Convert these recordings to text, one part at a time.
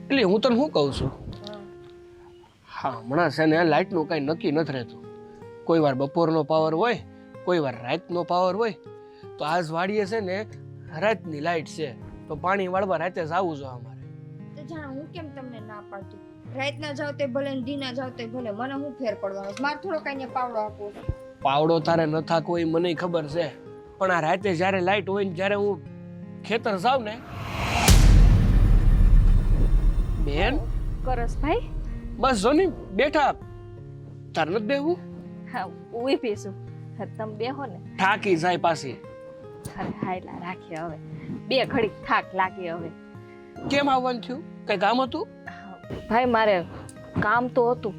એટલે હું તને શું કહું છું, હા હમણાં છે ને લાઇટનું કાંઈ નક્કી નથી રહેતું. કોઈ વાર બપોરનો પાવર હોય, કોઈ વાર રાતનો પાવર હોય. તો આજ વાડીએ છે ને રાતની લાઇટ છે, તો પાણી વાળવા રાતે જ આવવું જોઈએ અમારે. તો જાણે હું કેમ તમને ના પાડતી, રાત ના જાવ તે ભલે ને દી ના જાવ તે ભલે, મને હું ફેર પડવાનો છે? મારે થોડો કઈ પાવડો આપવો. પાવડો તારે ન થાકો એ મને ખબર છે, પણ આ રાતે જ્યારે લાઇટ હોય ને જ્યારે હું ખેતર જાઉં ને. બેન કરસ ભાઈ? બસ જો ને બેઠા, તાર નથી બેહવું? હા ઉઈ પીશું. તમે બેહો ને. થાકી જાય પાછી. અરે હાયલા રાખીએ હવે, બે ઘડી થાક લાગે હવે. કેમ આવવાનું થયું? કઈ કામ હતું? ભાઈ મારે કામ તો હતું,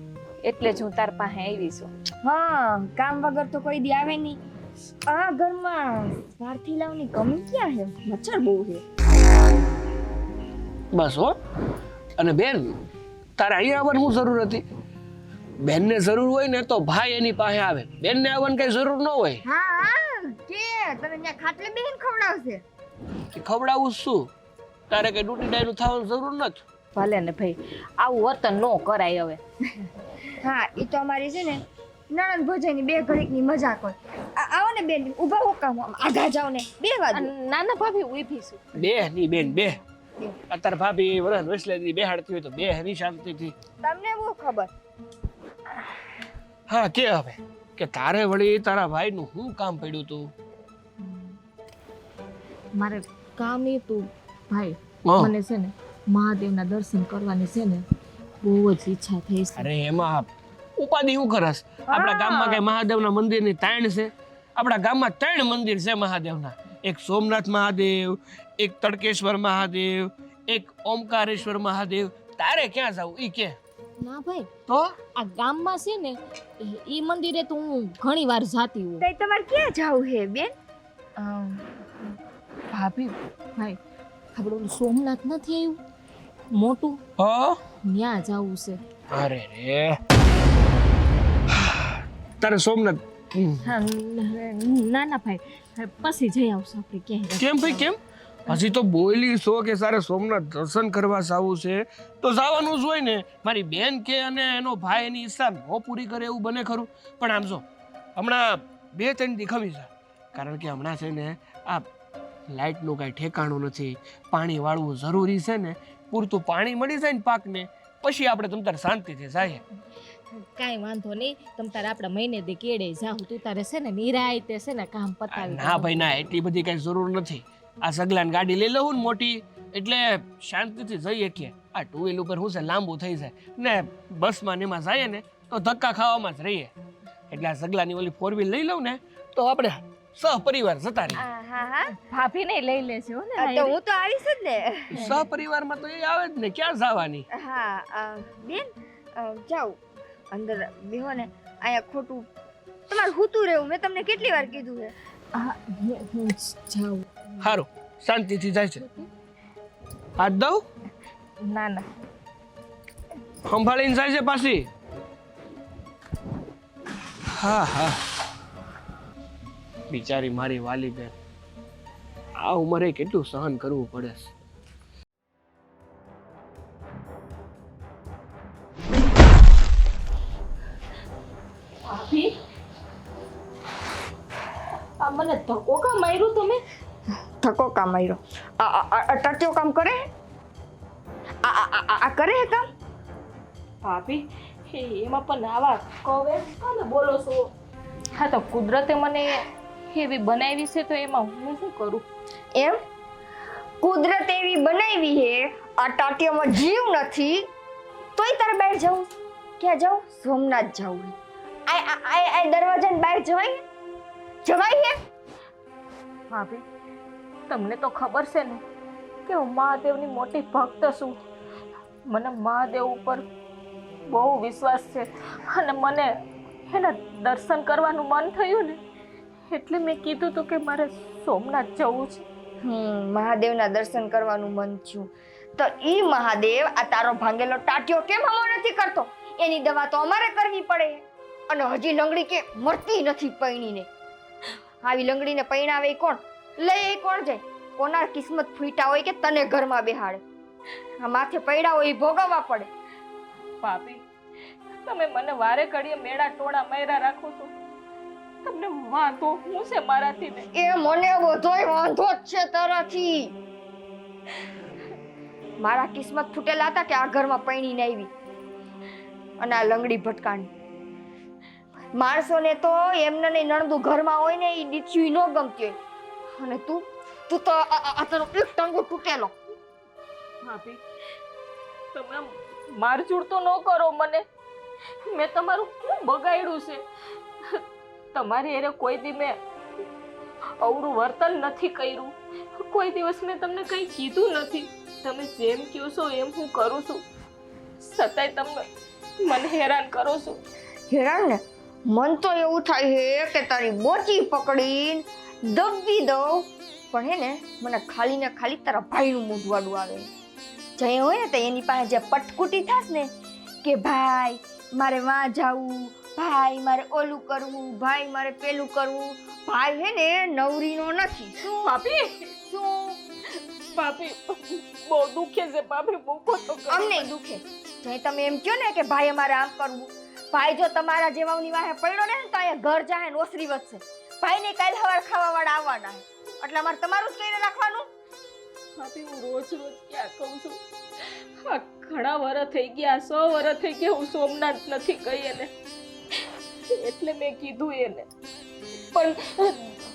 એટલે જ હું તાર પાસે આવી છું. હા, કામ વગર તો કોઈ દી આવે નહીં. આ ઘરમાં સ્વાર્થી લાવની કમી ક્યાં છે? મચ્છર બહુ છે. બસ હો. અને બેન તારે અહીંયા આવવાની શું જરૂર હતી? બેનને જરૂર હોય ને તો ભાઈ એની પાસે આવે, બેનને આવવાની કઈ જરૂર ન હોય. હા હા, કે તને ત્યાં ખાટલે બેહીને ખવડાવશે. કે ખવડાવું શું? તારે કઈ ડૂટી ડાયનું થવાની જરૂર નથી. ભલે ને ભાઈ, આવું વર્તન ન કરાય હવે. હા, એ તો અમારી છે ને નણંદ ભોજાઈની બે ઘડીકની મજાક હોય. આવો ને બેન, ઊભા હો કામ આઘા જાવ ને બે વાગે. નાના ભાભી ઉભી છું. બે ની બેન બે. અત્યારે ભાભી વરસ વસલેથી બેહાડતી હોય તો બે ની શાંતિથી. તમને બહુ ખબર. હા કે હવે કે તારે વળી તારા ભાઈનું શું કામ પડ્યું તું? મારે કામ એ તું ભાઈ, હા. મને છે ને મહાદેવના દર્શન કરવાની છે ને બહુ જ ઈચ્છા થઈ છે. અરે એમાં ઉપાધિ શું કરસ? આપણા ગામમાં કઈ મહાદેવના મંદિરની તાણ છે? આપણા ગામમાં 3 મંદિર છે મહાદેવના. એક સોમનાથ મહાદેવ, એક તડકેશ્વર મહાદેવ, એક ઓમકારેશ્વર મહાદેવ. તારે ક્યાં જવું ઈ કે? ના ભાઈ, તો આ ગામમાં છે ને ઈ મંદિરે તો હું ઘણી વાર જાતી હોઉં. તઈ તમારે ક્યાં જાવ હે બેન? ભાભી ભાઈ, આપણે ઓલું સોમનાથ નથી આવ્યું મોટું, હા ત્યાં જવું છે. અરે રે તારે સોમનાથ હા ના ના ભાઈ, પછી જઈ આવશું આપણે ક્યાંય. કેમ ભાઈ કેમ? હજી તો બોલી છો કે સારે સોમનાથ દર્શન કરવા જવું છે તો જવાનું જ હોય ને. મારી બેન કે અને એનો ભાઈ એની ઈચ્છા ન પૂરી કરે એવું બને ખરું? પણ આમ જો હમણાં 2-3 દી ખમી જાય, કારણ કે હમણાં છે ને આ લાઇટનું કાંઈ ઠેકાણું નથી. પાણી વાળવું જરૂરી છે ને. પૂરતું પાણી મળી જાય ને પાકને, પછી આપણે તમ તારે શાંતિથી જાય. કાંઈ વાંધો નહીં, તમ તારે આપણા મહિને દી કેડે જાવ. તું તારે છે ને નિરાયતે છે ને કામ પતાવી. ના ભાઈ ના, એટલી બધી કાંઈ જરૂર નથી. આ સગલાન ગાડી લઈ લઉં ને મોટી, એટલે શાંતિથી જઈએ કે. આ 2 વ્હીલ ઉપર શું છે લાંબુ થઈ જાય ને, બસમાં ને એમાં જઈએ ને તો ધક્કા ખાવામાં જ રહીએ. એટલે આ સગલાની ઓલી 4 વ્હીલ લઈ લઉં ને તો આપણે સહપરિવાર જતા રહીએ. હા હા, ભાભીને લઈ લેજો ને. તો હું તો આવીશ જ ને. સહપરિવારમાં તો એ આવે જ ને, ક્યાં જવાની? હા બેન, જાઓ અંદર બેહો ને. અહીંયા ખોટું તમારે હૂતું રહેવું, મેં તમને કેટલી વાર કીધું છે. હું જાઉં. સારું, શાંતિથી જાય છે. હાથ દઉં? ના ના, સંભાળીને જાય છે પાછી. હા હા, બિચારી મારી વાલી બેન, આ ઉંમરે કેટલું સહન કરવું પડે છે. ભાભી આ મને ધક્કો કામ માર્યું તમે? ધક્કો કામ આવ્યો? ટટ્યો કામ કરે? આ કરે હે કામ? ભાભી એમાં પણ આવા કહે કાને બોલો છો? હા તો કુદરતે મને એવી બનાવી છે તો એમાં હું શું કરું? એમ કુદરત એવી બનાવી હે, આ ટાટિયામાં જીવ નથી તોય તારે બહાર જવું? ક્યાં જાવ? સોમનાથ જવું. આ દરવાજાની બહાર જવાય? જવાય હે? ભાભી તમને તો ખબર છે ને કે હું મહાદેવની મોટી ભક્ત છું. મને મહાદેવ ઉપર બહુ વિશ્વાસ છે અને મને એના દર્શન કરવાનું મન થયું ને એટલે મેં કીધું હતું કે મારે સોમનાથ જવું છે. મહાદેવના દર્શન કરવાનું મન થયું તો ઈ મહાદેવ આ તારો ભાંગેલો ટાટિયો કેમ હમો નથી કરતો? એની દવા તો અમારે કરવી પડે. અને હજી લંગડી કે મરતી નથી પૈણીને. આવી લંગડીને પૈણાવે કોણ? લઈ કોણ જાય? કોના કિસ્મત ફૂટા હોય કે તને ઘરમાં બેહાડે? આ માથે પડ્યા હોય એ ભોગવવા પડે. ભાભી તમે મને વારે ઘડીએ મેળા ટોળા માર્યા રાખો છો. તમને વાંધો હું છે મારાથી ને? એ મને બધોય વાંધો જ છે તારાથી. મારા કિસ્મત ફૂટેલા હતા કે આ ઘરમાં પૈણીને આવી અને આ લંગડી ભટકાણી. માણસોને તો એમને નહીં નણદું ઘરમાં હોય ને એ દીઠ્યું ન ગમતી હોય. અને તું તું તો આ તારો એક ટંગો તૂટેલો. ભાભી તમે મારઝૂડ તો ન કરો મને. મેં તમારું શું બગાડ્યું છે? તમારી એરે કોઈ દી મેં અવળું વર્તન નથી કર્યું. કોઈ દિવસ મેં તમને કંઈ કીધું નથી. તમે જેમ કહો છો એમ હું કરું છું. છતાંય તમે મને હેરાન કરો છો. હેરાન ને મન તો એવું થાય છે કે તારી બોચી પકડીને દબવી દઉં, પણ હે ને મને ખાલી ને ખાલી તારા ભાઈનું મોઢું વાળું આવે. જઈ હોય ને તો એની પાસે જે પટકુટી થાસ ને કે ભાઈ મારે વાં જાવું, ભાઈ મારે ઓલું કરવું, ભાઈ મારે પેલું કરવું. ભાઈ હે ને નવરીનો નથી. શું ભાભી શું ભાભી બહુ દુખે છે ભાભી. મૂકો તો ખરો. અમને દુખે. જઈ તમે એમ કહો ને કે ભાઈ અમારે આમ કરવું. ભાઈ જો તમારા જેવાની વાહે પડ્યો ને તો અહીંયા ઘર જાહે ને ઓસરી વધશે. ભાઈને કાલ હવાર ખાવા વાળા આવવાના છે, એટલે અમારે તમારું જ કહીને રાખવાનું. ભાભી હું રોજ ક્યાં કહું છું. આ ઘણા વર્ષ થઈ ગયા, 100 વર્ષ થઈ ગયા હું સોમનાથ નથી ગઈ એને, એટલે મેં કીધું એને. પણ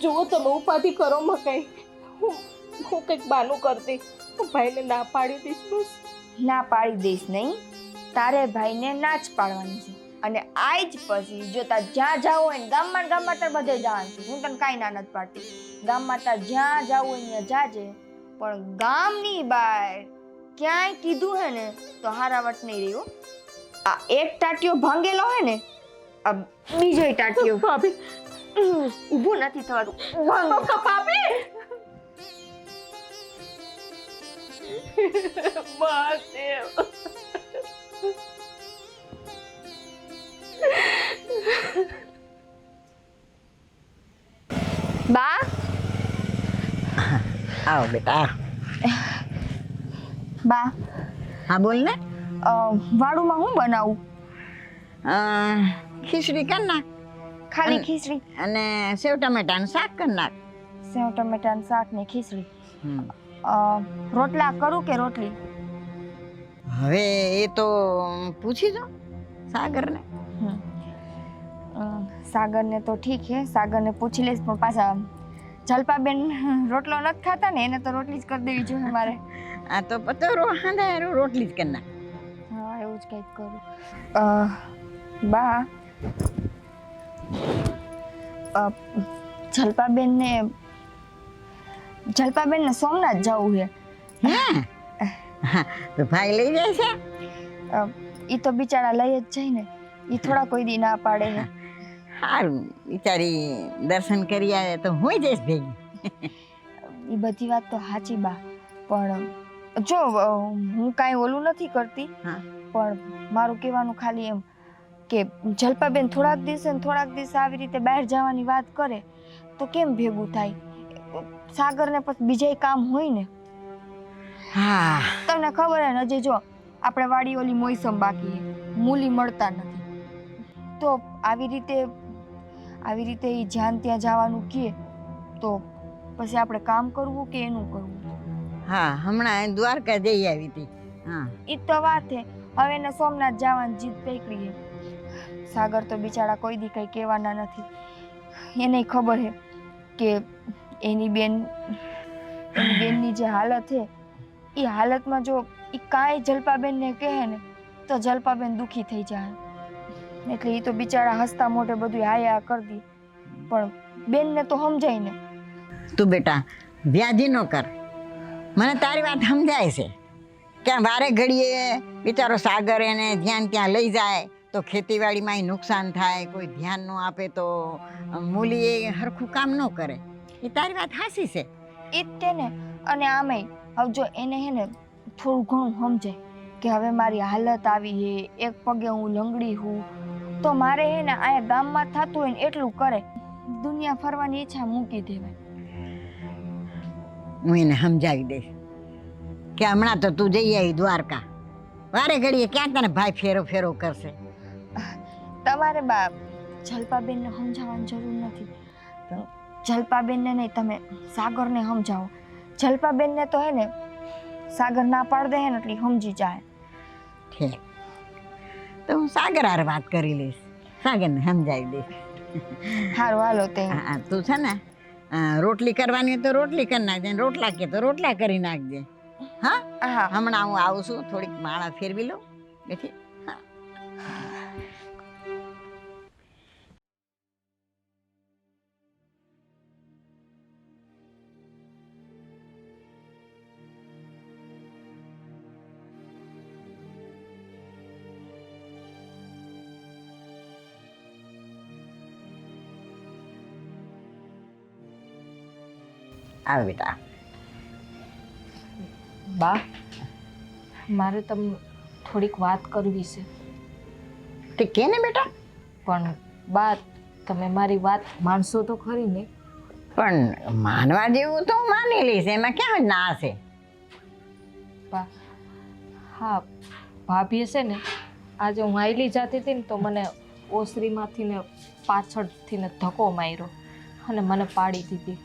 જો તમે ઉપાધિ કરો મકાઈ, હું કંઈક બાનું કરતી, હું ભાઈને ના પાડી દઈશ બસ. ના પાડી દઈશ નહીં, તારે ભાઈને ના જ પાડવાની છે. અને આજ પછી જો તાર જ્યાં જાવું હોય ને ગામમાં તાર બધે જવાનું છે. હું તને કાંઈ ના નથી પાડતી. ગામમાં તાર જ્યાં જાવું હોય ત્યાં જાજે, પણ ગામની બહાર ક્યાંય કીધું હે ને તો હારાવટ નહીં રહ્યો. આ એક ટાટિયો ભાંગેલો હે ને, આ બીજો ટાટિયો ભાભી ઊભું નથી થવાતું. ભાભી મહાદેવ બા આવો બેટા. બા હા બોલ ને. વાડુમાં હું બનાવું? ખીચડી કર નાખ ખાલી ખીચડી અને સેવ ટમેટાનું શાક કર નાખ. સેવ ટમેટાનું શાક ને ખીચડી. રોટલા કરું કે રોટલી? હવે એ તો પૂછી દો સાગરને. સાગરને તો ઠીક છે, સાગરને પૂછી લઈશ, પણ પાછા જલપાબેન રોટલો નથી ખાતા ને, એને તો રોટલી જ કરી દેવી જોઈએ મારે. આ તો પતો રોટલી જ કર નાખ. હા એવું જ કંઈક કરું. બા જલપાબેનને સોમનાથ જવું છે. તો ભાઈ લઈ જાય છે? એ તો બિચારા લઈ જ જાય ને, એ થોડા કોઈ દી ના પાડે છે. સારું, બિચારી દર્શન કરી આવે તો હું જઈશ ભેગી. એ બધી વાત તો સાચી બા, પણ જો હું કાંઈ ઓલું નથી કરતી, પણ મારું કહેવાનું ખાલી એમ કે જલપાબેન થોડાક દિવસે આવી રીતે બહાર જવાની વાત કરે તો કેમ ભેગું થાય? સાગરને પછી બીજે કામ હોય ને. હા તમને ખબર હે ને, હજી જો આપણે વાડી ઓલી મોસમ બાકી મૂલી મળતા નથી, તો આવી રીતે એ જ્યાં ત્યાં જવાનું કહે તો પછી આપણે કામ કરવું કે એનું કરવું? હા, હમણાં દ્વારકા જઈ આવી હતી. હા એ તો વાત હે. હવે એને સોમનાથ જવાની જીદ પકડી છે. સાગર તો બિચારા કોઈ દી કંઈ કહેવાના નથી. એને ખબર છે કે એની બેનની જે હાલત છે, એ હાલતમાં જો એ કાંઈ જલપાબેનને કહે ને તો જલપાબેન દુઃખી થઈ જાય. એટલે એ તો બિચારા હસતા મોઢે બધું હાયા કરી દે, પણ બેનને તો સમજાય ને. તું બેટા વ્યાજી ન કર. મને તારી વાત સમજાય છે કે વારે ઘડીએ બિચારો સાગર એને જ્યાં ત્યાં લઈ જાય તો ખેતીવાડીમાં નુકસાન થાય, કોઈ ધ્યાન ન આપે તો મૂલી એ હરખું કામ ન કરે. એ તારી વાત હાસી છે. એ જ તે ને. અને આમેય હવે જો એને હે ને થોડું ઘણું સમજાય કે હવે મારી હાલત આવી છે, એક પગે હું લંગડી હું, તો મારે હે ને અહીંયા ગામમાં થતું હોય ને એટલું કરે. દુનિયા ફરવાની ઈચ્છા મૂકી દેવાય. હું એને સમજાવી દઈશ કે હમણાં તો તું જઈ આવી દ્વારકા, વારે ઘડીએ ક્યાં તને ભાઈ ફેરો ફેરો કરશે. તમારે બા જલપાબેનને સમજાવવાની જરૂર નથી. જલપાબેનને નહીં, તમે સાગરને સમજાવો. જલપાબેનને તો હે ને સાગર ના પાડ દે હે ને એટલે સમજી જાય. ઠીક, તો હું સાગર હારે વાત કરી લઈશ, સાગરને સમજાવી દઈશ. સારું હાલો તે. હા, તું છે ને રોટલી કરવાની હોય તો રોટલી કરી નાખજે, રોટલા કે તો રોટલા કરી નાખજે. હા, હા હમણાં હું આવું છું, થોડીક માળા ફેરવી લઉં બેઠી. આવ બેટા. બા, મારે તમને થોડીક વાત કરવી છે. તે કે ને બેટા. પણ બા, તમે મારી વાત માનશો તો ખરી ને? પણ માનવા જેવું તો હું માની લઈશ, એમાં ક્યાં ના છે. બા, હા, ભાભીએ છે ને આજે હું આયલી જતી હતી ને તો મને ઓસરીમાંથી ને પાછળથી ને ધક્કો માર્યો અને મને પાડી દીધી.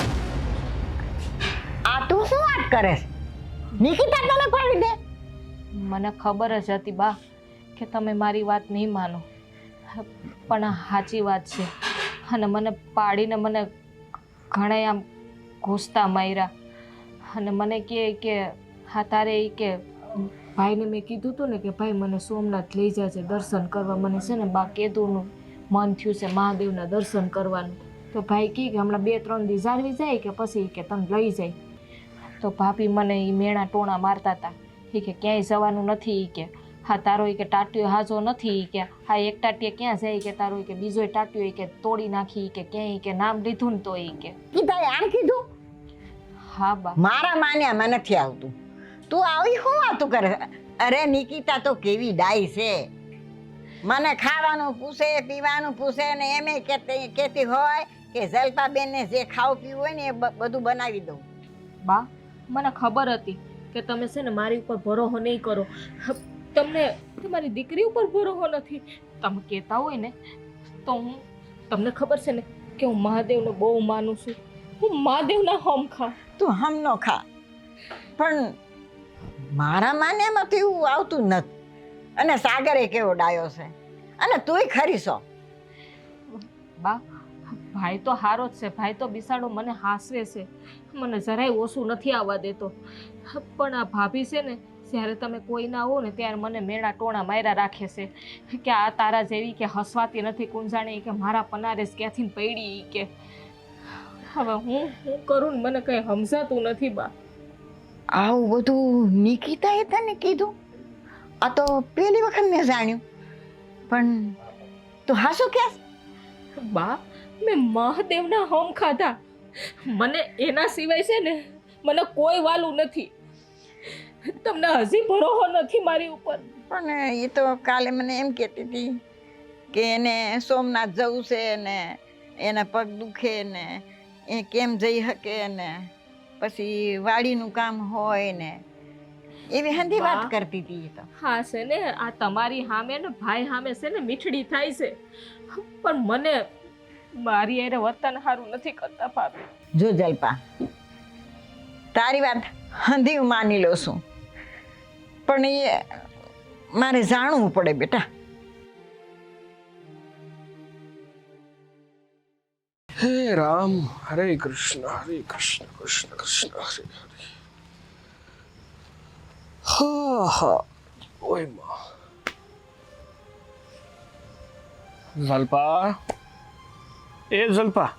આ તું શું વાત કરે છે? નિકિતા તને પાડી દે? મને ખબર જ હતી બા કે તમે મારી વાત નહીં માનો, પણ આ સાચી વાત છે. અને મને પાડીને મને ઘણા આમ ઘૂસતા માર્યા અને મને કહે કે હા તારે એ કે ભાઈને મેં કીધું હતું ને કે ભાઈ મને સોમનાથ લઈ જજે દર્શન કરવા. મને છે ને બા કેદુનું મન થયું છે મહાદેવના દર્શન કરવાનું. તો ભાઈ કહે કે હમણાં 2-3 દી જાળવી જાય કે પછી કે તને લઈ જાય. તો ભાભી મને એ મેણા ટોણા મારતા હતા. એ કે ક્યાંય જવાનું નથી. એ કે હા તારો એ કે ટાટિયો હાજો નથી. એ કે હા એક ટાટીએ ક્યાં જાય કે તારો કે બીજો ટાટિયો કે તોડી નાખી કે ક્યાંય કે નામ લીધું ને તો એ કે કીધા આમ કીધું? હા બા. મારા માન્યામાં નથી આવતું. તું આવી શું વાતું કરે? અરે નિકિતા તો કેવી ડાઈ છે, મને ખાવાનું પૂછે, પીવાનું પૂછે ને એમે કહેતી હોય કે જલપાબેનને જે ખાવું પીવું હોય ને એ બધું બનાવી દઉં. બા, મને ખબર હતી કે તમે છે ને મારી ઉપર ભરોસો નહીં કરો. તમને તમારી દીકરી ઉપર ભરોસો નથી. તમે કહેતા હોય ને તો હું, તમને ખબર છે ને કે હું મહાદેવને બહુ માનું છું. હું મહાદેવના હમ ખાઉં. તું હમ નો ખા, પણ મારા માન્યામાં તો એવું આવતું નથી. અને સાગરે કેવો ડાયો છે, અને તુંય ખરી છો. બા, ભાઈ તો હારો જ છે. ભાઈ તો બિસાડો મને હાસવે છે, મને જરાય ઓછું નથી આવવા દેતો. પણ આ ભાભી છે ને જ્યારે તમે કોઈ ના હો ને ત્યારે મને મેળા ટોણા માર્યા રાખે છે કે આ તારા જેવી કે હસવાતી નથી કુંજાણી, કે મારા પનારે ક્યાંથી પડી. કે હવે હું કરું ને મને કંઈ સમજાતું નથી બા. આવું બધું નિકિતાએ તને કીધું? આ તો પહેલી વખત મેં જાણ્યું. પણ તું હાસું કે? બા, મેં મહાદેવના હોમ ખાધા. મને એના સિવાય છે ને મને કોઈ વાલું નથી. તમને હજી ભરોસો નથી મારી ઉપર? પણ એ તો કાલે મને એમ કહેતી હતી કે એને સોમનાથ જવું છે ને એના પગ દુખે ને એ કેમ જઈ શકે ને પછી વાડીનું કામ હોય ને એવી હંધી વાત કરતી હતી. એ તો હા છે ને, આ તમારી સામે ને ભાઈ સામે છે ને મીઠડી થાય છે, પણ મને મારી એને વર્તન સારું નથી કરતા ભાભી. જો જલ્પા, તારી વાત હંધી હું માની લઉં છું, પણ એ મારે જાણવું પડે બેટા. હે રામ, હરે કૃષ્ણ કૃષ્ણ કૃષ્ણ હરે હરે. હા હા, ઓય માં. જલ્પા, એ જલ્પા,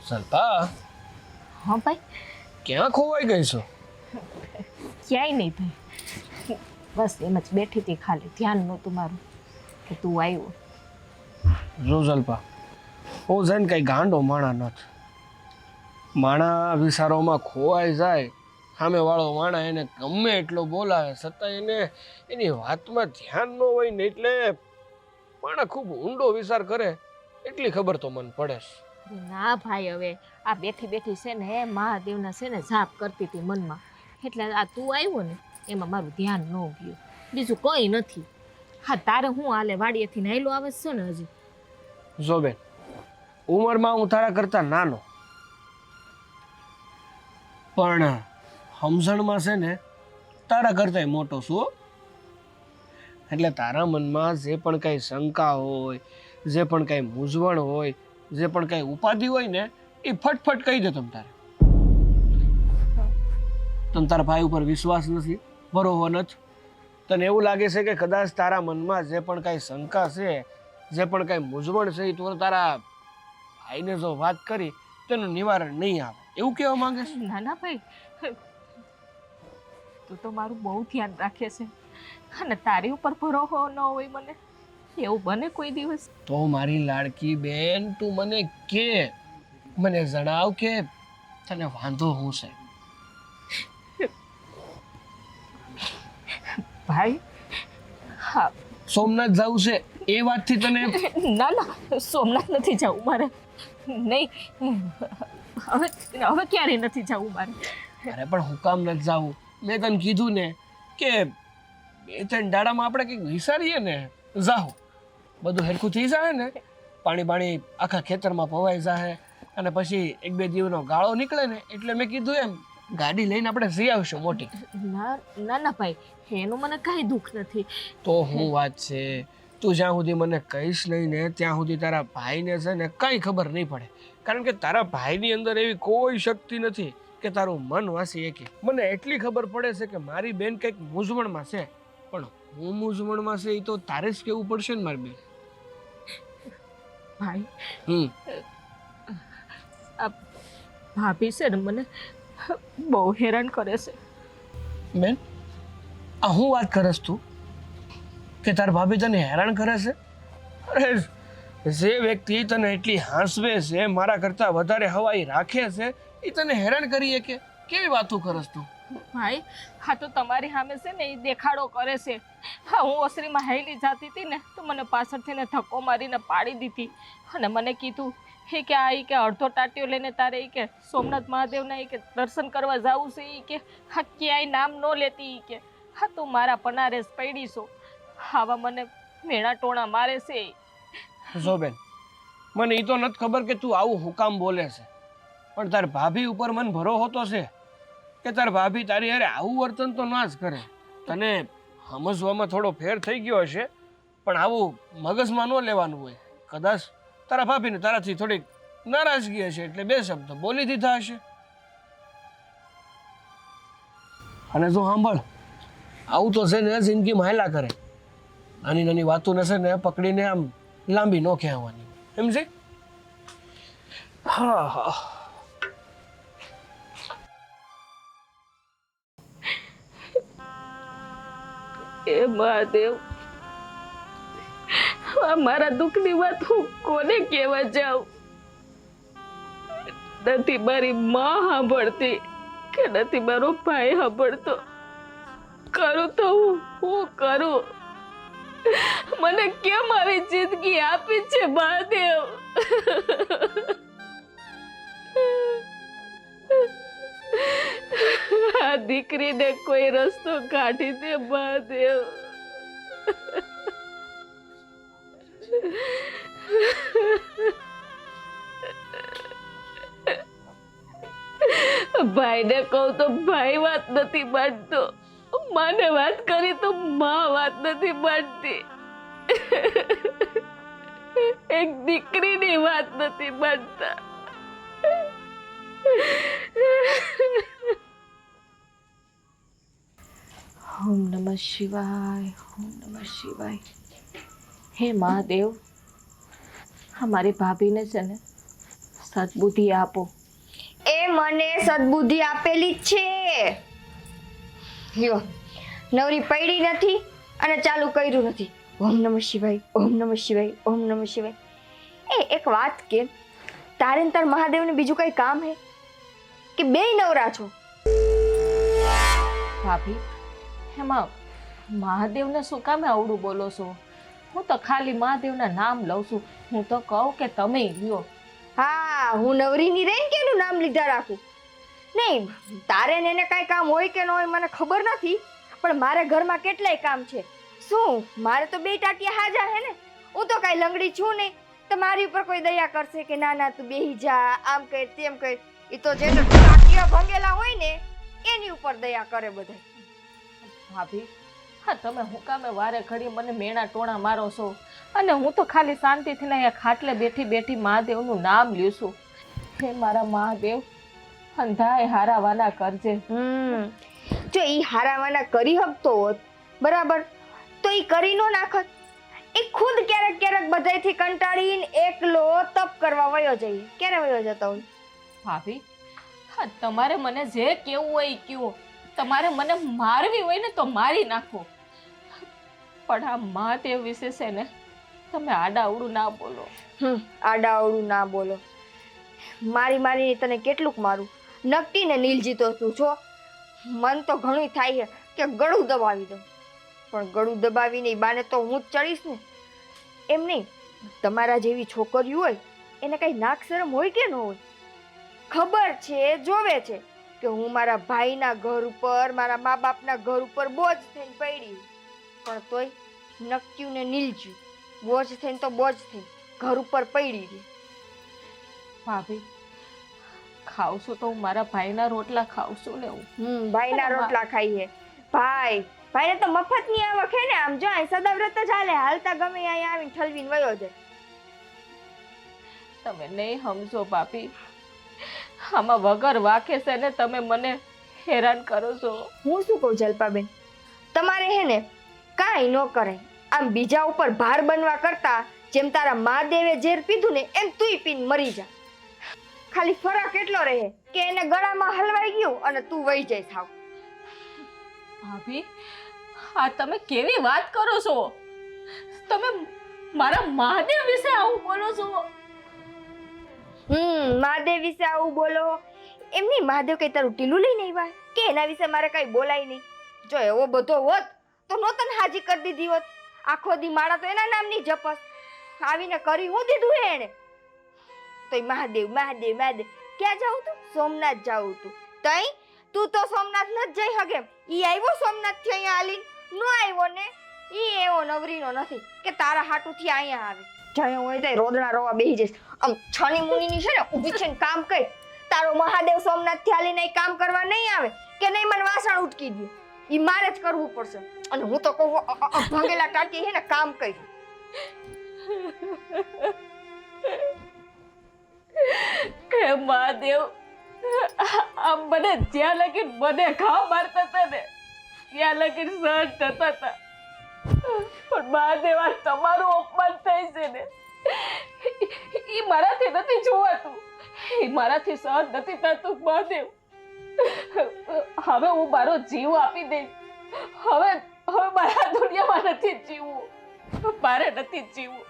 જલ્પા, હા ભાઈ. ક્યાં ખોવાઈ ગઈ છો? ક્યાંય નહીં ભાઈ, બસ એમ જ બેઠી હતી, ખાલી ધ્યાન નહોતું મારું કે તું આવ્યો. જો જલ્પા, હું જઈને કઈ ગાંડો માણા નથી. માણા વિચારોમાં ખોવાઈ જાય, સામે વાળો માણા એને ગમે એટલો બોલાવે છતાં એને એની વાતમાં ધ્યાન ન હોય ને એટલે માણા ખૂબ ઊંડો વિચાર કરે એટલી ખબર તો મને પડે છે. ના ભાઈ, હવે આ બેઠી બેઠી છે ને મહાદેવના છે ને જાપ કરતી હતી મનમાં એટલે આ તું આવ્યો ને એમાં મારું ધ્યાન ન ગયું, બીજું કંઈ નથી. હા, તારે હું હાલે વાડીએથી નાયલો આવે છે ને હજી? જો બેન, ઉંમરમાં હું તારા કરતા નાનો, પણ સમજણમાં છે ને તારા કરતાંય મોટો છું હો. એટલે તારા મનમાં જે પણ કાંઈ શંકા હોય, જે પણ કાંઈ મૂંઝવણ હોય, જે પણ કાંઈ ઉપાધિ હોય ને એ ફટફટ કહી દે તમ તારે. તમ તારા ભાઈ ઉપર વિશ્વાસ નથી, બરોબર નથી? તને એવું લાગે છે કે કદાચ તારા મનમાં જે પણ કાંઈ શંકા છે, જે પણ કાંઈ મૂંઝવણ છે એ તું તારા ભાઈને જો વાત કરી તેનું નિવારણ નહીં આવે, એવું કહેવા માંગે છે? ના ના ભાઈ, તું તો મારું બહુ ધ્યાન રાખે છે અને તારી ઉપર ભરોસો ન હોય મને, એવું બને કોઈ દિવસ? તો મારી લાડકી બેન, તું મને કે, મને જણાવ કે તને વાંધો શું છે? ભાઈ, હા, સોમનાથ જવું છે એ વાતથી તને? ના ના, સોમનાથ નથી જવું મારે, નહીં. હવે હવે ક્યારેય નથી જવું મારે. અરે પણ હું કામ નથી જાવું? મેં તને કીધું ને કે 2-3 દાડામાં આપણે કંઈક વિચારીએ ને, જાઓ બધું હેરખું થઈ જાય ને, પાણી બાણી આખા ખેતરમાં પવાઈ જાય અને પછી 1-2 દિવસનો ગાળો નીકળે ને, એટલે મેં કીધું એમ ગાડી લઈને આપણે જઈ આવશું મોટી. ના ના ના ભાઈ, એનું મને કાંઈ દુઃખ નથી. તો હું વાત છે, તું જ્યાં સુધી મને કહીશ નહીં ને ત્યાં સુધી તારા ભાઈને છે ને કંઈ ખબર નહીં પડે, કારણ કે તારા ભાઈની અંદર એવી કોઈ શક્તિ નથી કે તારું મન વાસી શકે. મને એટલી ખબર પડે છે કે મારી બેન કંઈક મૂંઝવણમાં છે, પણ હું મૂંઝવણમાં છે એ તો તારે જ કહેવું પડશે ને મારી બેન. ભાઈ, આ ભાભી છે ને મને બહુ હેરાન કરે છે. બેન, આ હું વાત કરસ તું કે તાર ભાભી તને હેરાન કરે છે? અરે જે વ્યક્તિ તને એટલી હાંસવે છે, મારા કરતાં વધારે હવાઈ રાખે છે, એ તને હેરાન કરીએ કે કેવી વાતો કરસ તું? ભાઈ, હા તો તમારી સામે છે ને એ દેખાડો કરે છે. હા, હું ઓસરીમાં હાઈલી જતી હતી ને તો મને પાછળથી ને ધક્કો મારીને પાડી દીધી અને મને કીધું એ કે આ કે અડધો ટાટિયો લઈને તારે એ કે સોમનાથ મહાદેવના એ કે દર્શન કરવા જવું છે. એ કે હા ક્યાંય નામ ન લેતી. એ કે હા તું મારા પનારેસ પડી છો. આવા મને મેણા ટોણા મારે છે. જો બેન, મને એ તો નથી ખબર કે તું આવું હુકામ બોલે છે, પણ તાર ભાભી ઉપર મને ભરોસો તો છે કે તાર ભાભી તારી હારે આવું વર્તન તો ના જ કરે. તને સમજવામાં થોડો ફેર થઈ ગયો હશે, પણ આવું મગજમાં ન લેવાનું હોય. કદાચ તારા ભાભીને તારાથી થોડીક નારાજગી હશે એટલે 2 શબ્દ બોલી દીધા હશે. અને જો સાંભળ, આવું તો છે ને જિંદગીમાં હાલ્યા કરે. નાની નાની વાતોને છે ને પકડીને આમ લાંબી ન કહેવાની, સમજી? હા હા. એ મહાદેવ, મારા દુઃખની વાત હું કોને કહેવા જાઉં? નથી મારી માં સાંભળતી કે નથી મારો ભાઈ સાંભળતો. કરું તો હું કરું? મને કેમ આવી જિંદગી આપી છે મહાદેવ? આ દીકરીને કોઈ રસ્તો કાઢી દે મહાદેવ. ભાઈને કહું તો ભાઈ વાત નથી માનતો, માને વાત કરી તો માં વાત નથી માનતી, એક દીકરીની વાત નથી માનતા. ઓમ નમઃ શિવાય, ઓમ નમઃ શિવાય. હે મહાદેવ, અમારી ભાભીને છે ને સદબુદ્ધિ આપો. એ મને સદબુદ્ધિ આપેલી જ છે. લ્યો, નવરી પડી નથી અને ચાલુ કર્યું નથી. ઓમ નમઃ શિવાય, ઓમ નમઃ શિવાય, ઓમ નમઃ શિવાય. એક વાત કે, તારે ને તાર મહાદેવને બીજું કઈ કામ હે કે બેય નવરા છો? ભાભી, એમાં મહાદેવને શું કામે આવડું બોલો છો? હું તો ખાલી મહાદેવના નામ લઉં છું. હું તો કહું કે તમે લ્યો. હા, હું નવરીની રહીને કેનું નામ લીધા રાખું? નહીં, તારે ને એને કાંઈ કામ હોય કે ન હોય મને ખબર નથી, પણ મારે ઘરમાં કેટલાય કામ છે. શું મારે તો 2 ટાટિયા હાજા હે ને, હું તો કાંઈ લંગડી છું નહીં. તો મારી ઉપર કોઈ દયા કરશે કે ના ના તું બેહી જા, આમ કર તેમ કર? એ તો જે ટાટિયા ભંગેલા હોય ને એની ઉપર દયા કરે બધા. ભાભી, હા તમે હું કામે વારે ઘડી મને મેણા ટોણા મારો છો? અને હું તો ખાલી શાંતિથી અહીંયા ખાટલે બેઠી બેઠી મહાદેવનું નામ લ્યું છું. હે મારા મહાદેવ, અંધાય હારાવાના કરજે. જો ઈ હારાવાના કરી હકતો હોત બરાબર, તો ઈ કરી નો નાખત. એ ખુદ ક્યારેક ક્યારેક બધાયથી કંટાળીને એકલો તપ કરવા વયો જઈએ. ક્યારે વયો જતો હોય? ભાભી, હા તમારે મને જે કેવું હોય એ કયો. તમારે મને મારવી હોય ને તો મારી નાખો, પણ આ મહાદેવ વિશે છે ને તમે આડાઅવળું ના બોલો. આડાઅવળું ના બોલો. મારી તને કેટલુંક મારું. નકટી ને નીલજી તો તું છો. મન તો ઘણું થાય છે કે ગળું દબાવી દઉં, પણ ગળું દબાવીને બાને તો હું જ ચડીશ ને. એમ નહીં, તમારા જેવી છોકરીઓ હોય એને કઈ નાક શરમ હોય કે ન હોય? ખબર છે, જોવે છે કે હું મારા ભાઈના ઘર ઉપર, મારા મા બાપના ઘર ઉપર બોજ થઈને પડી, પણ તોય નક્યું ને નીલજ્યું બોજ થઈને તો બોજ થઈને ઘર ઉપર પડી રહી. ભાભી, ખાવશું તો હું મારા ભાઈના રોટલા ખાવશું ને હું. ભાઈના રોટલા ખાઈએ. ભાઈને તો મફત ની આવક હે ને. આમ જો અહીં સદાવ્રત જ હાલે, હાલતા ગમે અહીંયા આવીને ઠલવીને વયો જાય. તમે નહીં સમજો ભાભી, આમાં વગર વાકે છે ને તમે મને હેરાન કરો છો. હું શું કહું જલ્પાબેન, તમારે હે ને કાંઈ ન કરાય. આમ બીજા ઉપર ભાર બનવા કરતા જેમ તારા મહાદેવે ઝેર પીધું ને એમ તુંય પીને મરી જા. ખાલી ફરક એટલો રહે કે એને ગળામાં હલવાઈ ગયું અને તું વહી જાય થાવ. ભાભી, આ તમે કેવી વાત કરો છો? તમે મારા મહાદેવ વિશે આવું બોલો છો? મહાદેવ વિશે આવું બોલો? એમની મહાદેવ કઈ તારું ટીલું લઈને આવ્યા કે એના વિશે મારે કઈ બોલાય નહીં? જો એવો બધો હોત તો નો તને હાજી કરી દીધી હોત. આખો દી માળા તો એના નામની જપસ. આવીને કરી હું દીધું હે એને? તો મહાદેવ મહાદેવ મહાદેવ. ક્યાં જાઉં તું? સોમનાથ જાઉં તું. તઈ તું તો સોમનાથ ન જઈ હગે. ઈ આવ્યો સોમનાથ થી અહીંયા આલી નો આવ્યો ને. ઈ એવો નવરીનો નથી કે તારા હાટુથી અહીંયા આવે. જયો હોય તો રોદણા રોવા બેહી જઈશ. આમ છની મુનીની છે ને ઊભી થઈને કામ કર. તારો મહાદેવ સોમનાથ થી આલીને કામ કરવા નહીં આવે કે નહીં મને વાસણ ઉટકી દે. ઈ મારે જ કરવું પડશે. અને હું તો કહું ભાંગેલા ટાટી છે ને કામ કરી. હે મહાદેવ, આમ મને જ્યાં લગીન મને ઘા મારતા હતા ને ત્યાં લગીન સહન થતા હતા, પણ મહાદેવ આ તમારું અપમાન થાય છે ને એ મારાથી નથી જોવાતું, એ મારાથી સહન નથી થતું. મહાદેવ, હવે હું મારો જીવ આપી દઈશ. હવે મારા દુનિયામાં નથી જીવવું, મારે નથી જીવવું.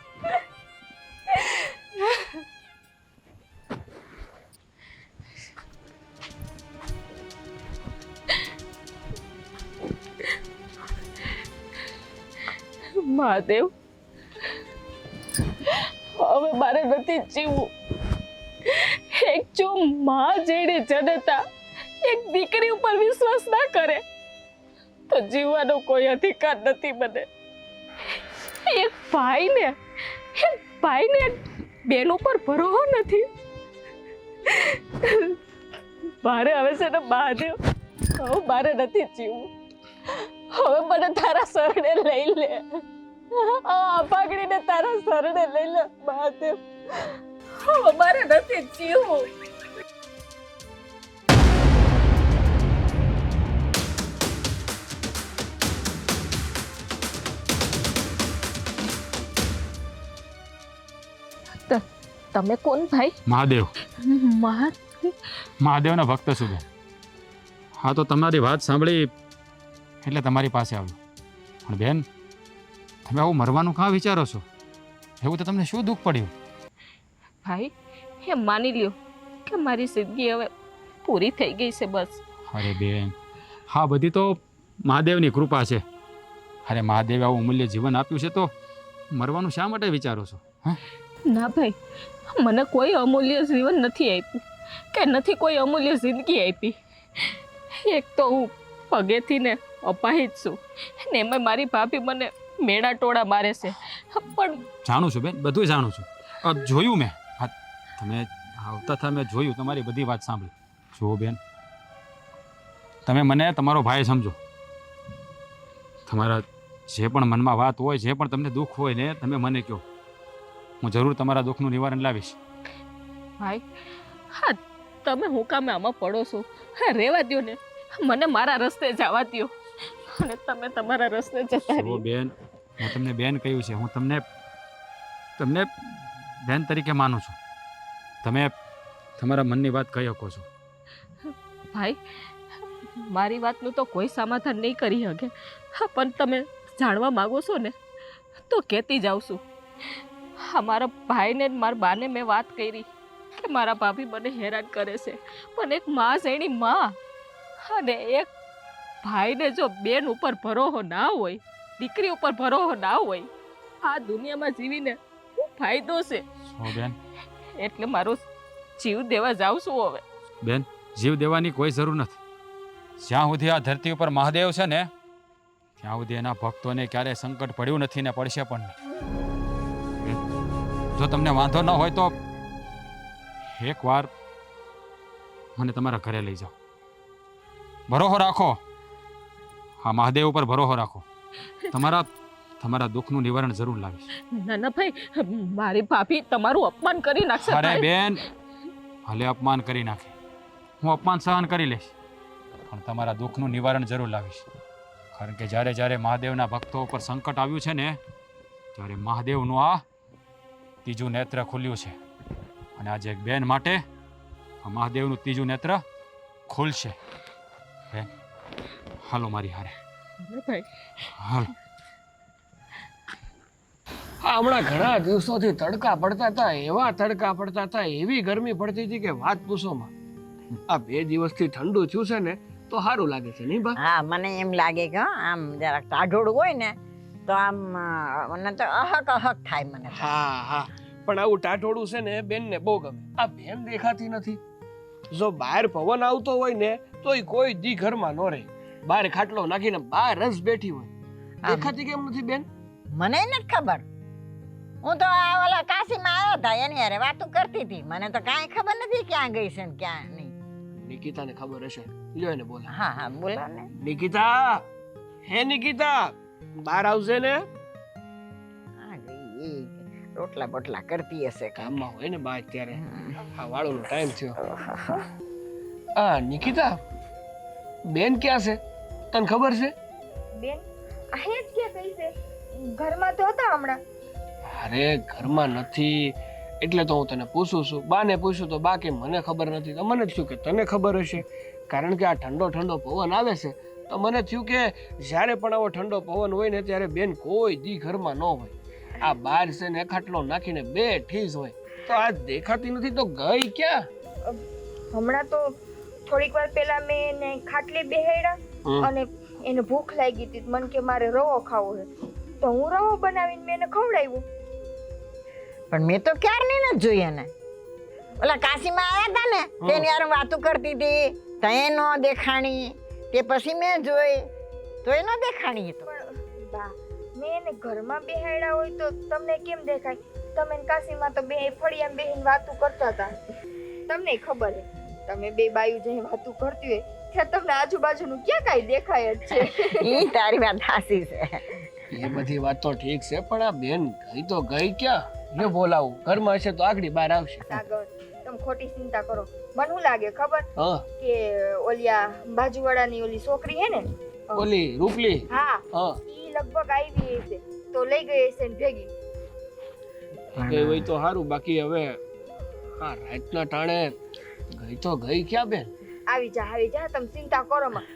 મહાદેવ, હવે મારે નથી જીવવું. એક જો માં જેડી જનતા એક દીકરી ઉપર વિશ્વાસ ના કરે તો જીવવાનો કોઈ અધિકાર નથી મને. એક ભાઈને બેન ઉપર ભરોસો નથી. મારે હવે છે ને મહાદેવ, હવે મારે નથી જીવવું. હવે મને તારા શરણે લઈ લે, આ પાઘડીને તારા શરણે લઈ લે મહાદેવ. હવે મારે નથી જીવવું. તમે કોણ ભાઈ? મહાદેવ. મહાદેવના ભક્ત છું બેન. હા, તો તમારી વાત સાંભળી એટલે તમારી પાસે આવ્યો. પણ બેન, તમે આવું મરવાનું કાં વિચારો છો? એવું તો તમને શું દુઃખ પડ્યું? ભાઈ, એ માની લ્યો કે મારી જિંદગી હવે પૂરી થઈ ગઈ છે બસ. અરે બેન, હા બધી તો મહાદેવની કૃપા છે. અરે મહાદેવે આવું અમૂલ્ય જીવન આપ્યું છે તો મરવાનું શા માટે વિચારો છો? હા ના ભાઈ, મને કોઈ અમૂલ્ય જીવન નથી આપ્યું. કે નથી કોઈ અમૂલ્ય જિંદગી આપી. એક તો હું પગેથી ને અપાહિત છું ને એમાં મારી ભાભી મને મેણા ટોળા મારે છે. પણ જાણું છું બેન, બધું જાણું છું. જોયું મેં, હા તમે આવતા હતા મેં જોયું, તમારી બધી વાત સાંભળી. જુઓ બેન, તમે મને તમારો ભાઈ સમજો. તમારા જે પણ મનમાં વાત હોય, જે પણ તમને દુઃખ હોય ને, તમે મને કહો. હું જરૂર તમારા દુઃખનું નિવારણ લાવીશ. ભાઈ, હા તમે હું કામે આમાં પડો છો? હા રહેવા દ્યો ને, મને મારા રસ્તે જવા દ્યો અને તમે તમારા રસ્તે જતા જુઓ રહ્યો. બેન, મેં તમને બેન કહ્યું છે, હું તમને બેન તરીકે માનું છું. તમે તમારા મનની વાત કહી શકો છો. ભાઈ, મારી વાતનું તો કોઈ સમાધાન નહીં કરી શકે. હા પણ તમે જાણવા માગો છો ને તો કહેતી જાઉં છું. હા મારા ભાઈને ને મારા બાને મેં વાત કરી કે મારા ભાભી મને હેરાન કરે છે, પણ એક માં છે એની માં, અને એક ભાઈને જો બેન ઉપર ભરોસો ના હોય, દીકરી ઉપર ભરોસો ના હોય, આ દુનિયામાં જીવીને શું ફાયદો છે? છો બેન? એટલે મારો જીવ દેવા જાઉં છું હવે. બેન, જીવ દેવાની કોઈ જરૂર નથી. જ્યાં સુધી આ ધરતી ઉપર મહાદેવ છે ને, ત્યાં સુધી એના ભક્તોને ક્યારેય સંકટ પડ્યું નથી ને પડશે પણ નહીં. જો તમને વાંધો ન હોય તો એકવાર મને તમારા ઘરે લઈ જાઓ. ભરોસો રાખો, હા મહાદેવ ઉપર ભરોસો રાખો. તમારા દુઃખનું નિવારણ જરૂર લાવીશ. ના ના ભાઈ, મારી ભાભી તમારું અપમાન કરી નાખશે. અરે ભાઈ. બેન, ભલે અપમાન કરી નાખે, હું અપમાન સહન કરી લઈશ, પણ તમારા દુઃખનું નિવારણ જરૂર લાવીશ. કારણ કે જ્યારે જ્યારે મહાદેવના ભક્તો ઉપર સંકટ આવ્યું છે ને, ત્યારે મહાદેવનું આ ત્રીજું નેત્ર ખુલ્યું છે, અને આજે એક બેન માટે આ મહાદેવનું ત્રીજું નેત્ર ખુલશે. બેન, હાલો મારી હારે. ભાઈ, હાલો. હા, હમણાં ઘણા દિવસોથી તડકા પડતા હતા, એવા તડકા પડતા હતા, એવી ગરમી પડતી હતી કે વાત પૂછોમાં. આ 2 દિવસથી ઠંડુ થયું છે ને તો સારું લાગે છે નહીં બા? હા મને એમ લાગે કે આમ જરાક ટાઢોળ હોય ને તો આમ મને તો અહક થાય મને તો. હા હા, પણ આવું ટાટોડું છે ને બેનને બહુ ગમે. આ બેન દેખાતી નથી. જો બહાર પવન આવતો હોય ને તોય કોઈ દી ઘરમાં ન રહે. બહાર ખાટલો નાખીને બહાર જ બેઠી હોય. દેખાતી કેમ નથી બેન? મને નથી ખબર. હું તો આ ઓલા કાશીમાં આવ્યા હતા એની હારે વાતું કરતી હતી. મને તો કાંઈ ખબર નથી ક્યાં ગઈ છે ને ક્યાં નહીં. નિકિતાને ખબર હશે. લ્યો એને બોલા. હા હા બોલો ને. નિકિતા, હે નિકિતા, બહાર આવશે ને? હા ગઈ એ રોટલા બોટલા કરતી હશે કામ. કામમાં હોય ને બા અત્યારે. આ વાળોનો ટાઈમ થયો. આ નિકિતા, બેન ક્યાં છે? તને ખબર છે? બેન અહીં જ કે કઈ છે? ઘરમાં તો હતા હમણાં. અરે ઘરમાં નથી એટલે તો હું તને પૂછું છું. બાને પૂછ્યું તો બા કે મને ખબર નથી. તો મને થયું કે તને ખબર હશે, કારણ કે આ ઠંડો ઠંડો પવન આવે છે. તો મને થયું કે જ્યારે પણ આવો ઠંડો પવન હોય ને ત્યારે બેન કોઈ દી ઘરમાં ન હોય. આ બહાર છે ને ખાટલો નાખીને બેઠી જ હોય. તો આ દેખાતી નથી તો ગઈ ક્યાં? હમણાં તો થોડીક વાર પહેલા મેં એને ખાટલે બેહાડ્યા અને એને ભૂખ લાગી હતી. મને કે મારે રવો ખાવો છે, તો હું રવો બનાવીને મેં એને ખવડાવ્યો. પણ મેં તો ક્યારની નથી જોઈ એને. ઓલા કાશીમાં આવ્યા હતા ને તેની યાર વાતું કરતી હતી તો એ નો દેખાણી. તે પછી મેં જોઈ તો એ નો દેખાણી. તો પણ બા, મેં એને ઘરમાં બેહાડ્યા હોય તો તમને કેમ દેખાય? તમે ને કાશીમાં તો બે ફળિયામાં બેહીને વાતું કરતા હતા. તમને ખબર છે, તમે બે બાયું જઈ વાતું કરતી હોય ત્યાં તમને આજુબાજુનું ક્યાં કાંઈ દેખાય જ છે. ઈ તારી વાત સાચી છે. એ બધી વાત તો ઠીક છે, પણ આ બેન ગઈ તો ગઈ ક્યાં? લ્યો બોલાવું. ઘરમાં હશે તો આગળ બહાર આવશે. સાગર, તમે ખોટી ચિંતા કરો. મને શું લાગે ખબર? હા, કે ઓલિયા બાજુવાળાની ઓલી છોકરી હે ને, ઓલી રૂપલી. હા, હા, ઈ લગભગ આવી હશે તો લઈ ગઈ હશે ને ભેગી. ગઈ હોય તો સારું. બાકી હવે હા રાતના ટાણે ગઈ તો ગઈ ક્યાં બેન? આવી જા તમે ચિંતા કરો માં.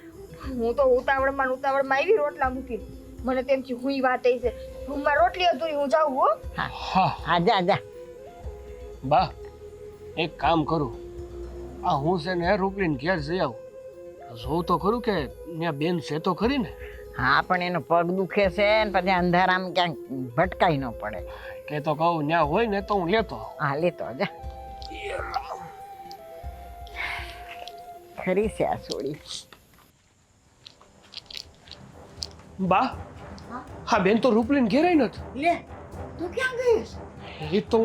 હું તો ઉતાવળમાં આવી રોટલા મૂકી. મને તેમ છે હું વાત એ છે રૂમમાં રોટલી અધૂરી, હું જાઉં હો. હા હા જા જા. બા, એક કામ કરું. આ હું છે ને રૂપલીને ઘેર જઈ આવું. જોઉં તો ખરું કે ત્યાં બેન છે તો ખરી ને? હા પણ એનો પગ દુખે છે ને પછી અંધારામાં ક્યાંક ભટકાઈ ન પડે. કે તો કહું ત્યાં હોય ને તો હું લેતો આવું. હા લેતો જા. ખરી છે આ સોડી. બા હા બેન તો રૂપલીન ઘેરાય નથી. લે તું ક્યાં ગઈ? એ તો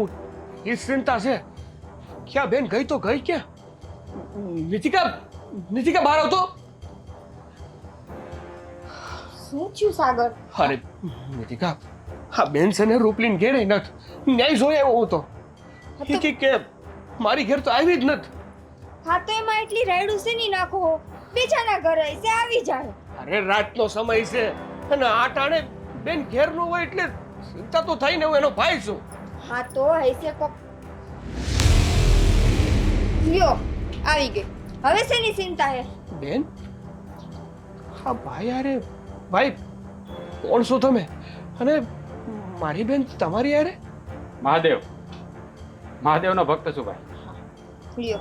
એ ચિંતા છે. ક્યાં બેન ગઈ તો ગઈ ક્યાં? નિતિકા બહાર આવતો. શું થયું સાગર? અરે નિતિકા હા બેન છે ને રૂપલીન ઘેરાય નથી. ન્યાય જોઈ આવ્યો હું તો. કે મારી ઘેર તો આવી જ નથી. હા તો એમાં એટલી રાયડું છે નહીં નાખો, બીજાના ઘરે છે આવી જાય. અરે રાતનો સમય છે અને આ ટાણે બેન ઘેર નો હોય એટલે ચિંતા તો થઈ ને હું એનો ભાઈ છું. હા તો હૈસે કોક લ્યો આવી ગઈ. હવે શેની ચિંતા હે? બેન હા ભાઈ અરે ભાઈ કોણ છો તમે? અને મારી બેન તમારી યારે? મહાદેવનો ભક્ત છું ભાઈ. લ્યો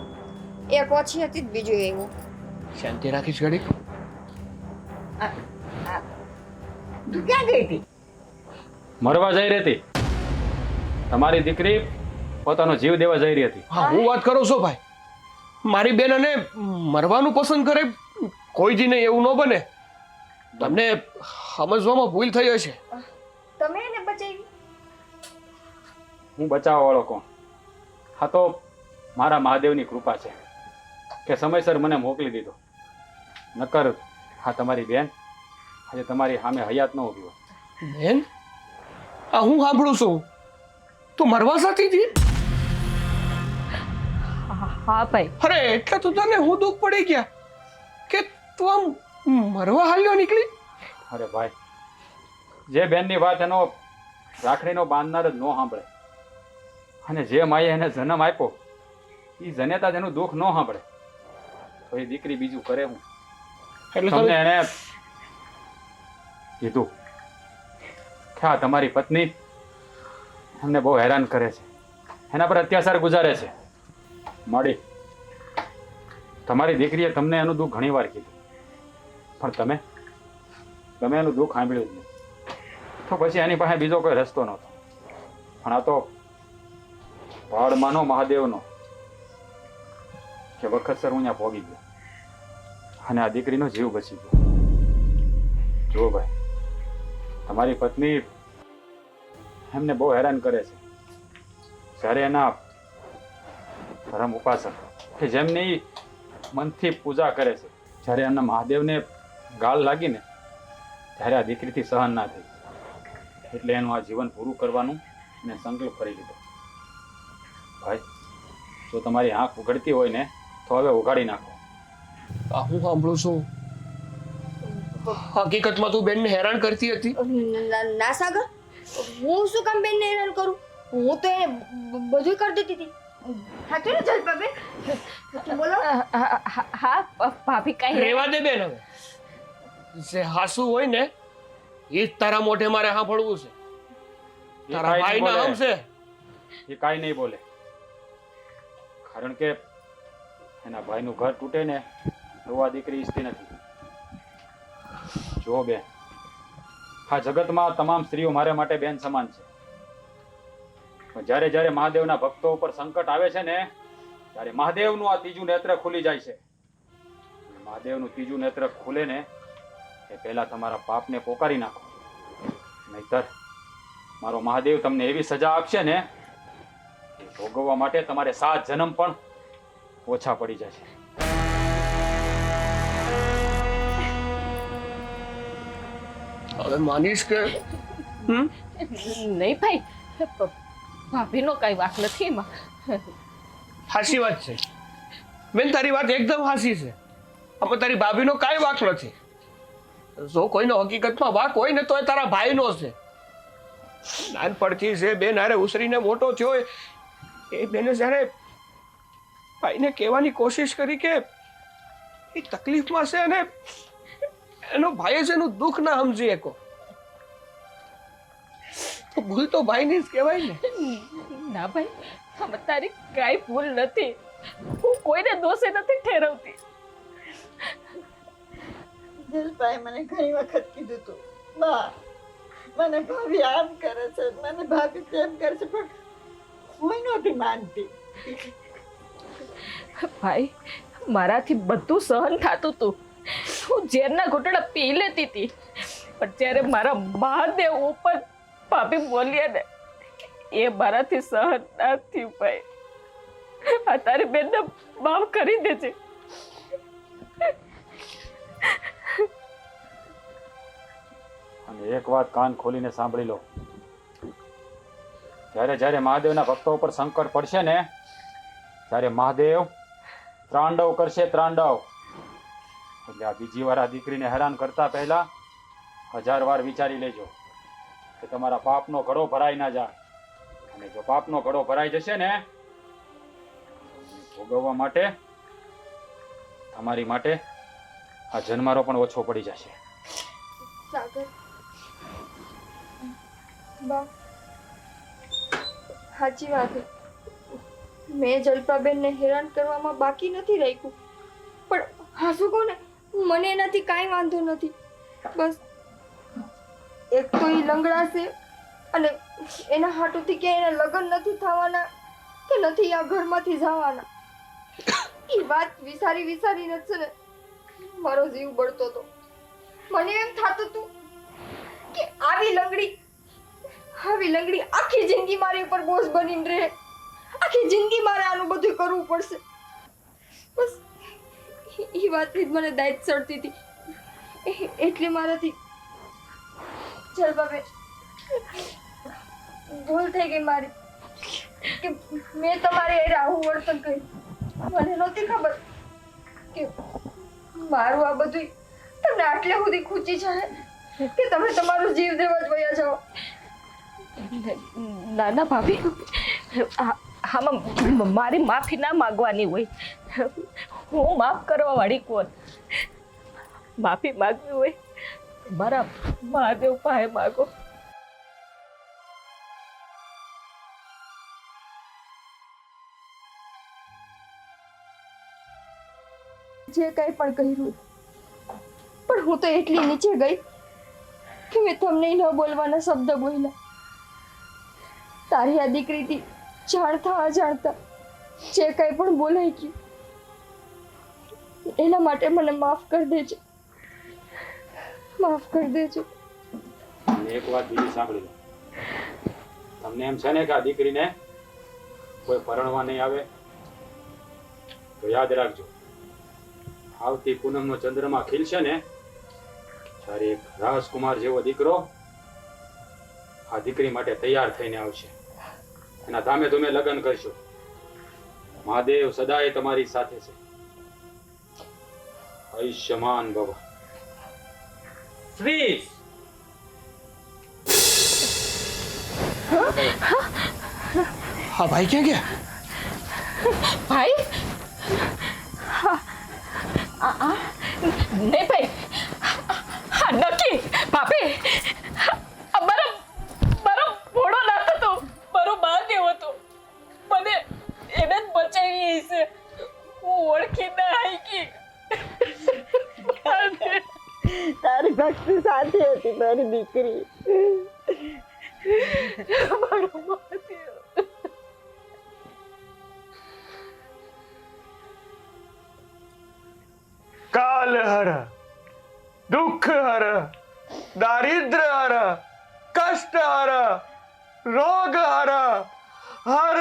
એક ઓછી હતી જ બીજું એવું. શાંતિ રાખીશ ઘડી. તું ક્યાં ગઈ હતી? મરવા જઈ રહી હતી. તમારી દીકરી પોતાનો જીવ દેવા જઈ રહી હતી. હા હું વાત કરું છું ભાઈ. મારી બેન અને મરવાનું પસંદ કરે કોઈ દી નહીં એવું ન બને. તમને સમજવામાં ભૂલ થઈ હશે. તમે એને બચાવી? હું બચાવવા વાળો કોણ? હા તો મારા મહાદેવની કૃપા છે કે સમયસર મને મોકલી દીધો. નકર હા તમારી બેન આજે તમારી સામે હયાત ન ઊભી હોય. બેન આ હું સાંભળું છું તું મરવા સાથી હતી? હા ભાઈ. અરે એટલે તો તને હું દુઃખ પડી ગયા કે તું આમ મરવા હાલ્યો નીકળી. અરે ભાઈ જે બેનની વાત એનો રાખડીનો બાંધનાર જ ન સાંભળે અને જે માએ એને જન્મ આપ્યો એ જનેતા જ એનું દુઃખ ન સાંભળે તો એ દીકરી બીજું કરે હું. એટલે તમને તમે એને કીધું કે આ તમારી પત્ની અમને બહુ હેરાન કરે છે, એના પર અત્યાચાર ગુજારે છે. મળી તમારી દીકરીએ તમને એનું દુઃખ ઘણી વાર કીધું પણ તમે એનું દુઃખ સાંભળ્યું જ નહીં. તો પછી એની પાસે બીજો કોઈ રસ્તો નહોતો. પણ આ તો ભાડ માનો મહાદેવનો કે વખતસર હું ત્યાં પહોંચી ગયો અને આ દીકરીનો જીવ બચી ગયો. જુઓ ભાઈ તમારી પત્ની એમને બહુ હેરાન કરે છે. જ્યારે એના ધર્મ ઉપાસક કે જેમની મનથી પૂજા કરે છે જ્યારે એમના મહાદેવને ગાળ લાગીને ત્યારે આ દીકરીથી સહન ના થઈ એટલે એનું આ જીવન પૂરું કરવાનું એને સંકલ્પ કરી લીધો. ભાઈ જો તમારી આંખ ઉઘડતી હોય ને તો હવે ઉઘાડી નાખો. આ હું સાંભળું છું હકીકતમાં તું બેનને હેરાન કરતી હતી? ના સાગર, હું શું કામ બેનને હેરાન કરું? હું તો એને બધું કરી દેતી હતી. સાચું ને જલપાબેન? સાચું બોલો. હા ભાભી કઈ રેવા દે બેન હવે. જે હાસુ હોય ને એ જ તારા મોઢે મારે સાંભળવું છે. એ તારા કાંઈ નહીં ભાઈના આમ બોલે. છે. એ કાંઈ નહીં બોલે કારણ કે એના ભાઈનું ઘર તૂટે ને તો આ દીકરી ઈચ્છતી નથી. જો બેન આ જગતમાં તમામ સ્ત્રીઓ મારા માટે બેન સમાન છે. પણ જ્યારે જ્યારે મહાદેવના ભક્તો ઉપર સંકટ આવે છે ને ત્યારે મહાદેવનું આ ત્રીજું નેત્ર ખુલી જાય છે. મહાદેવનું ત્રીજું નેત્ર ખુલે ને એ પહેલા તમારા પાપને પોકારી નાખો, નહીતર મારો મહાદેવ તમને એવી સજા આપશે ને એ ભોગવવા માટે તમારે 7 જન્મ પણ ઓછા પડી જશે. હવે માનીશ કે નહીં ભાઈ, ભાભીનો કઈ વાંક નથી એમાં. હાસી વાત છે બેન, તારી વાત એકદમ હાસી છે. આમાં તારી ભાભીનો કાંઈ વાંક નથી. જો કોઈનો હકીકતમાં વાંક હોય ને તો એ તારા ભાઈનો છે. નાનપણથી છે બેન હારે ઉછરીને મોટો થયો એ બેને જ્યારે ભાઈને કહેવાની કોશિશ કરી કે એ તકલીફમાં છે અને એનો ભાઈ જ એનું દુઃખ ના સમજી શકો તો ભૂલ તો ભાઈની જ કહેવાય ને. ના ભાઈ, આમાં તારી કાંઈ ભૂલ નથી. હું કોઈને દોષે નથી ઠેરવતી. દિલભાઈ મને ઘણી વખત કીધું તું, બા મને ભાભી આમ કરે છે, મને ભાભી તેમ કરે છે, પણ હું નહોતી માનતી. ભાઈ મારાથી બધું સહન થતું હતું. હું ઝેરના ઘૂંટડા પી લેતી હતી, પણ જ્યારે મારા મહાદેવ ઉપર ભાભી બોલ્યા ને, એ મારાથી સહન ના થયું ભાઈ. આ તારી બેનને માફ કરી દેજે. અને એક વાત કાન ખોલીને સાંભળી લો, જ્યારે જ્યારે મહાદેવના ભક્તો ઉપર સંકટ પડશે ને, ત્યારે મહાદેવ ત્રાંડવ કરશે, ત્રાંડવ. એટલે આ બીજી વાર આ દીકરીને હેરાન કરતા પહેલા 1000 વાર વિચારી લેજો કે તમારા પાપનો ઘડો ભરાઈ ના જાય. અને જો પાપનો ઘડો ભરાઈ જશે ને, ભોગવવા માટે તમારી માટે આ જન્મારો પણ ઓછો પડી જશે. સાગર બા, સાચી વાત છે. મેં જલ્પાબેનને હેરાન કરવામાં બાકી નથી રાખ્યું, પણ હાસુ કહું ને, મને એનાથી કાંઈ વાંધો નથી. બસ એક તો એ લંગડા છે, અને એના હાટુથી કે એને લગ્ન નથી થવાના કે નથી આ ઘરમાંથી જવાના. એ વાત વિચારીને છે ને મારો જીવ બળતો હતો. મને એમ થતું હતું કે આવી લંગડી આખી જિંદગી મારી ઉપર બોજ બનીને રહે, આખી જિંદગી મારે આનું બધું કરવું પડશે. બસ એ વાતની જ મને દાયત ચડતી હતી, એટલે મારાથી જલબાબેન ભૂલ થઈ ગઈ મારી કે મેં તમારે એ આવું વર્તન કર્યું. મને નહોતી ખબર કે મારું આ બધું તમને આટલે સુધી ખૂચી જાય કે તમે તમારો જીવ દેવા જ વયા જાઓ. ના ના ભાભી, આમાં મારી માફી ના માગવાની હોય. હું માફ કરવા વાળી કોણ? માફી માગવી હોય મારા મહાદેવ પાસે માગો. જે કંઈ પણ કર્યું, પણ હું તો એટલી નીચે ગઈ કે મેં તમને ન બોલવાના શબ્દ બોલ્યા. તારી આ દીકરીથી જાણતા અજાણતા જે કંઈ પણ બોલાઈ ગયું, એના માટે મને માફ કરી દેજો, માફ કરી દેજો. અને એક વાત બીજી સાંભળી લો, તમને એમ છે ને કે આ દીકરીને કોઈ પરણવા નહીં આવે, તો યાદ રાખજો, આવતી પૂનમનો ચંદ્રમા ખીલશે ને, ત્યારે એક રાજકુમાર જેવો દીકરો આ દીકરી માટે તૈયાર થઈને આવશે. એના ધામે તમે લગ્ન કરશો. મહાદેવ સદાય તમારી સાથે છે. આયુષ્યમાન ભવ. શ્રી હા ભાઈ, ક્યાં ગયા? ભાઈ નહીં ભાઈ, હા નક્કી ભાભી, મારો ભોળો નાથ હતો, મારો મહાદેવ હતો, મને એને જ બચાવી છે. હું ઓળખી ના આવી. તારી ભક્તિ સાથે હતી તારી દીકરી. મારો મહાદેવ. કાલ હર, દુઃખ હર, દારિદ્ર હર, કષ્ટ હર, રોગ હર, હર